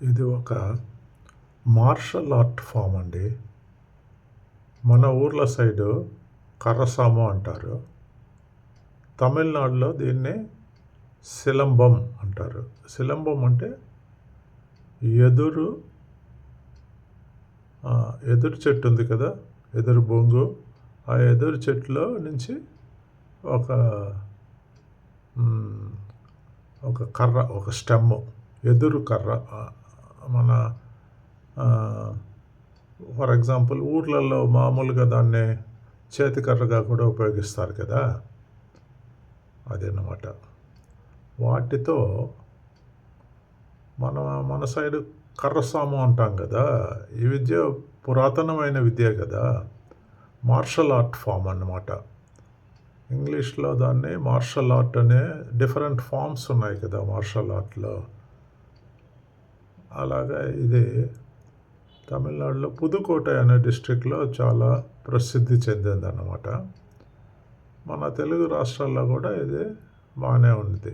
ఇది ఒక martial art form అండి. మన ఊర్ల సైడు కర్రసాము అంటారు. తమిళనాడులో దీన్ని సిలంబం అంటారు. సిలంబం అంటే ఎదురు ఎదురు చెట్టు ఉంది కదా, ఎదురు బొంగు. ఆ ఎదురు చెట్టులో నుంచి ఒక ఒక కర్ర, ఒక స్టెమ్, ఎదురు కర్ర. మన ఫర్ ఎగ్జాంపుల్ ఊర్లలో మామూలుగా దాన్ని చేతికర్రగా కూడా ఉపయోగిస్తారు కదా, అదన్నమాట. వాటితో మన సైడు కర్రసాము అంటాం కదా. ఈ విద్య పురాతనమైన విద్య కదా, మార్షల్ ఆర్ట్ ఫామ్ అన్నమాట. ఇంగ్లీష్లో దాన్ని మార్షల్ ఆర్ట్ అనే డిఫరెంట్ ఫామ్స్ ఉన్నాయి కదా మార్షల్ ఆర్ట్లో. అలాగా ఇది తమిళనాడులో పుదుకోటై అనే డిస్ట్రిక్ట్లో చాలా ప్రసిద్ధి చెందిందన్నమాట. మన తెలుగు రాష్ట్రాల్లో కూడా ఇది బాగానే ఉంది.